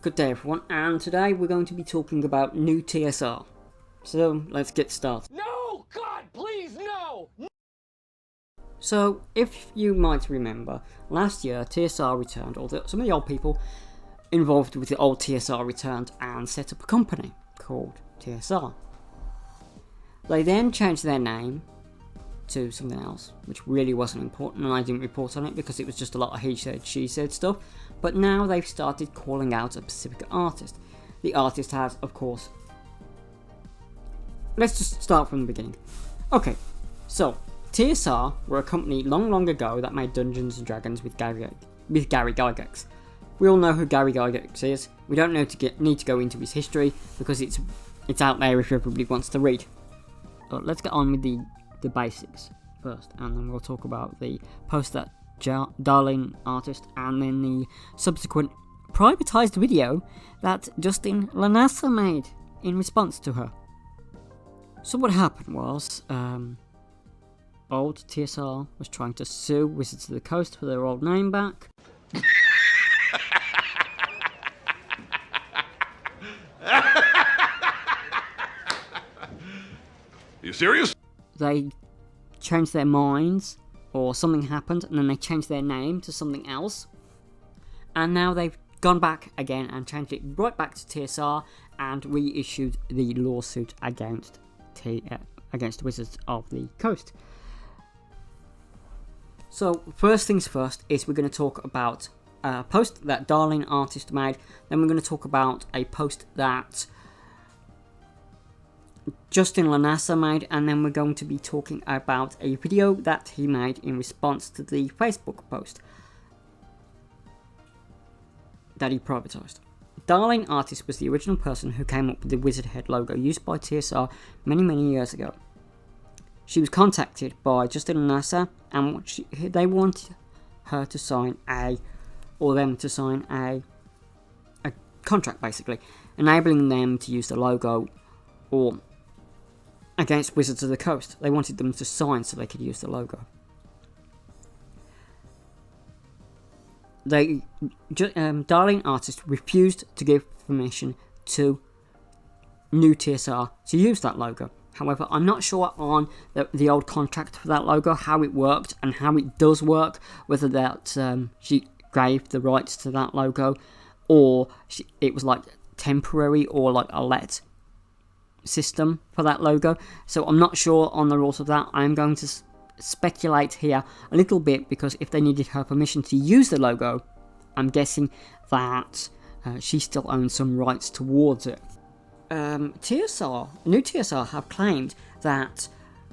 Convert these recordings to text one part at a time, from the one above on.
Good day everyone, and today we're going to be talking about NuTSR. So let's get started. No! God, please, no! So, if you might remember, last year TSR returned, or some of the old people involved with the old TSR returned and set up a company called TSR. They then changed their name to something else, which really wasn't important, and I didn't report on it because it was just a lot of he said, she said stuff. But now they've started calling out a specific artist. The artist has, of course... Let's just start from the beginning. Okay, so TSR were a company long ago that made Dungeons and Dragons with Gary Gygax. We all know who Gary Gygax is. We don't need to go into his history because it's out there if everybody wants to read. But let's get on with the basics first, and then we'll talk about the post that Darling artist, and then the subsequent privatized video that LaNasa made in response to her. So what happened was, old TSR was trying to sue Wizards of the Coast for their old name back. You serious? They changed their minds, or something happened, and then they changed their name to something else. And now they've gone back again and changed it right back to TSR and reissued the lawsuit against Wizards of the Coast. So first things first is we're going to talk about a post that Darling artist made. Then we're going to talk about a post that LaNasa made, and then we're going to be talking about a video that he made in response to the Facebook post that he privatized. Darling Artist was the original person who came up with the wizard head logo used by TSR many years ago. She was contacted by LaNasa, and they wanted her to sign a contract, basically, enabling them to use the logo or against Wizards of the Coast. They wanted them to sign so they could use the logo. Darling Artist refused to give permission to NuTSR to use that logo. However, I'm not sure on the old contract for that logo, how it worked and how it does work, whether that she gave the rights to that logo, or it was like temporary, or like a let system for that logo. So I'm not sure on the rules of that. I'm going to speculate here a little bit, because if they needed her permission to use the logo, I'm guessing that she still owns some rights towards it. NuTSR have claimed that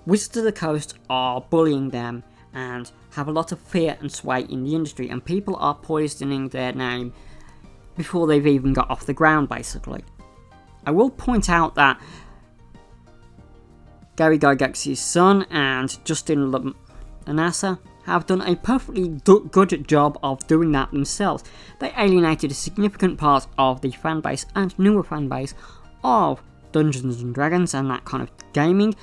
Wizards of the Coast are bullying them and have a lot of fear and sway in the industry, and people are poisoning their name before they've even got off the ground, basically. I will point out that Gary Gygax's son and LaNasa have done a perfectly good job of doing that themselves. They alienated a significant part of the fanbase and newer fanbase of Dungeons and Dragons and that kind of gaming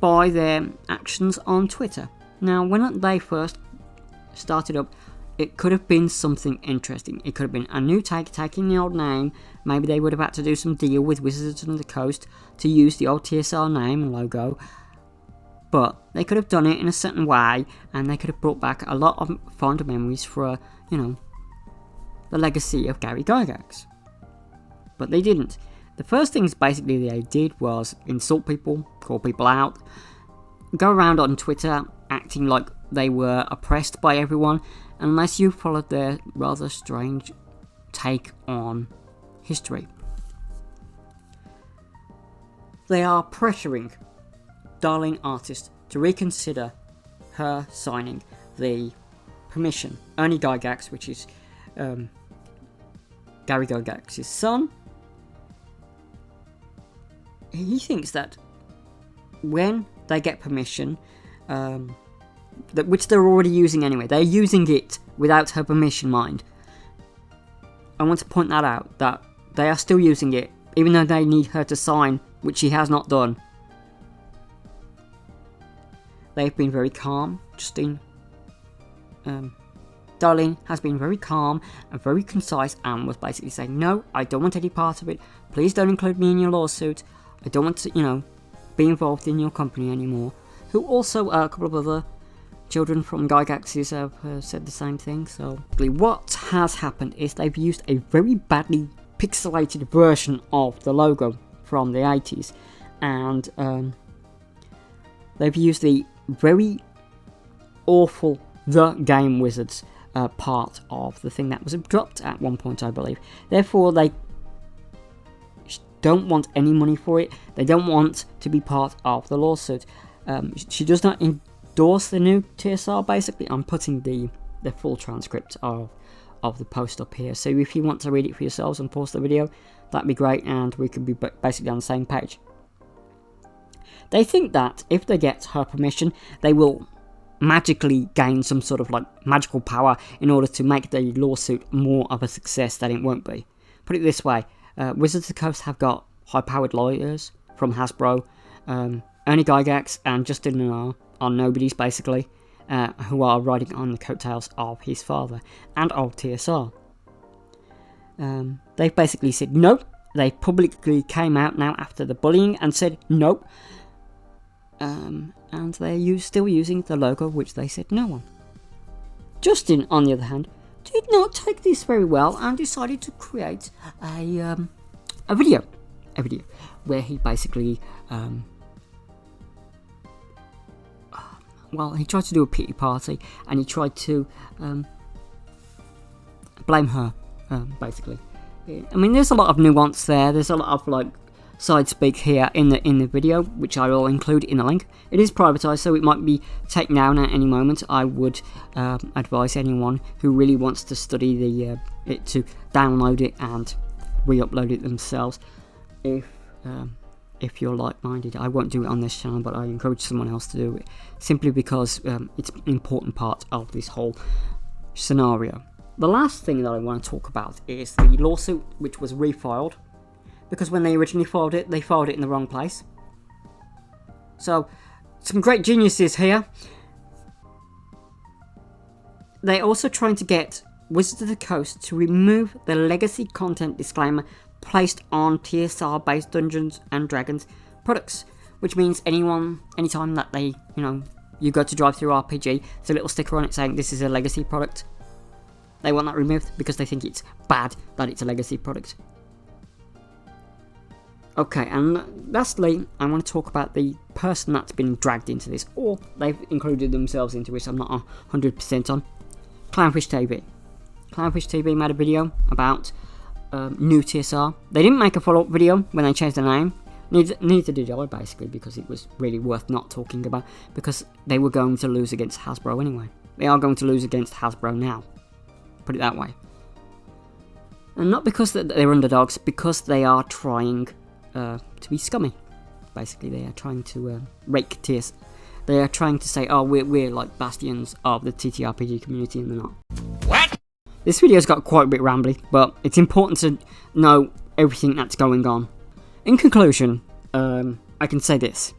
by their actions on Twitter. Now, when they first started up, it could have been something interesting. It could have been a new taking the old name. Maybe they would have had to do some deal with Wizards of the Coast to use the old TSR name and logo. But they could have done it in a certain way, and they could have brought back a lot of fond memories for, the legacy of Gary Gygax. But they didn't. The first things basically they did was insult people, call people out, go around on Twitter acting like they were oppressed by everyone, unless you followed their rather strange take on history. They are pressuring Darling Artist to reconsider her signing the permission. Ernie Gygax, which is Gary Gygax's son, he thinks that when they get permission, which they're already using anyway. They're using it without her permission, mind. I want to point that out, that they are still using it, even though they need her to sign, which she has not done. They've been very calm, Darlene has been very calm and very concise and was basically saying, no, I don't want any part of it. Please don't include me in your lawsuit. I don't want to, be involved in your company anymore. Who also, a couple of other children from Gygaxes have said the same thing. So what has happened is they've used a very badly pixelated version of the logo from the 80s. And they've used the very awful The Game Wizards part of the thing that was dropped at one point, I believe. Therefore, they don't want any money for it. They don't want to be part of the lawsuit. She does not endorse the new TSR. Basically, I'm putting the full transcript of the post up here. So if you want to read it for yourselves and pause the video, that'd be great, and we could be basically on the same page. They think that if they get her permission, they will magically gain some sort of magical power in order to make the lawsuit more of a success than it won't be. Put it this way, Wizards of the Coast have got high-powered lawyers from Hasbro. Ernie, Gygax and Justin are nobodies basically, who are riding on the coattails of his father and of TSR. They've basically said no. They publicly came out now after the bullying and said no. And they're still using the logo which they said no on. Justin, on the other hand, did not take this very well and decided to create a video where he basically he tried to do a pity party, and he tried to blame her, basically. I mean, there's a lot of nuance there. There's a lot of side speak here in the video, which I will include in the link. It is privatized, so it might be taken down at any moment. I would advise anyone who really wants to study it to download it and re-upload it themselves. If you're like-minded, I won't do it on this channel, but I encourage someone else to do it, simply because it's an important part of this whole scenario. The last thing that I want to talk about is the lawsuit, which was refiled, because when they originally filed it, they filed it in the wrong place. So, some great geniuses here. They're also trying to get Wizards of the Coast to remove the legacy content disclaimer placed on TSR-based Dungeons and Dragons products, which means anytime that they, you go to DriveThruRPG, there's a little sticker on it saying this is a legacy product. They want that removed because they think it's bad that it's a legacy product. Okay, and lastly, I want to talk about the person that's been dragged into this, or they've included themselves into it, I'm not 100% on. Clownfish TV. Clownfish TV made a video about NuTSR. They didn't make a follow-up video when they changed the name. Neither did I, basically, because it was really worth not talking about, because they were going to lose against Hasbro anyway. They are going to lose against Hasbro now. Put it that way. And not because they're underdogs, because they are trying to be scummy. Basically, they are trying to rake TS. They are trying to say, oh, we're like bastions of the TTRPG community, and they're not. What? This video's got quite a bit rambly, but it's important to know everything that's going on. In conclusion, I can say this.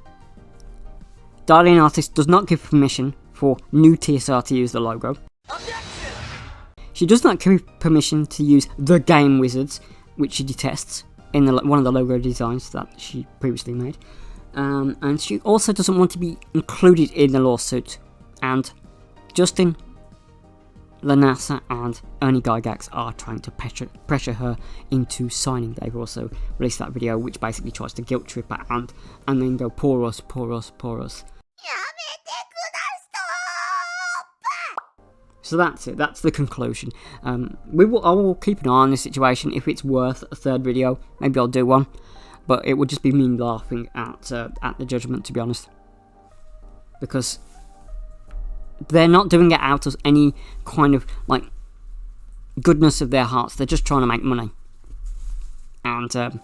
Darlene Artist does not give permission for NuTSR to use the logo. Objection! She does not give permission to use The Game Wizards, which she detests, in one of the logo designs that she previously made. And she also doesn't want to be included in the lawsuit. And Justin, LaNasa and Ernie Gygax are trying to pressure her into signing. They've also released that video which basically tries to guilt trip her and then go, poor us, poor us, poor us. So that's it, that's the conclusion. I will keep an eye on this situation. If it's worth a third video, maybe I'll do one. But it would just be me laughing at the judgment, to be honest. Because they're not doing it out of any kind of goodness of their hearts. They're just trying to make money. And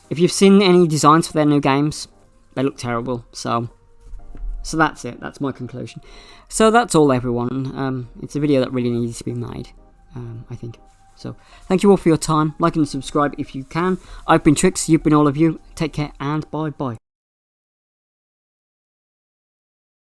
if you've seen any designs for their new games, they look terrible. So that's it. That's my conclusion. So that's all, everyone. It's a video that really needs to be made, I think. So thank you all for your time. Like and subscribe if you can. I've been Trix. You've been all of you. Take care and bye bye.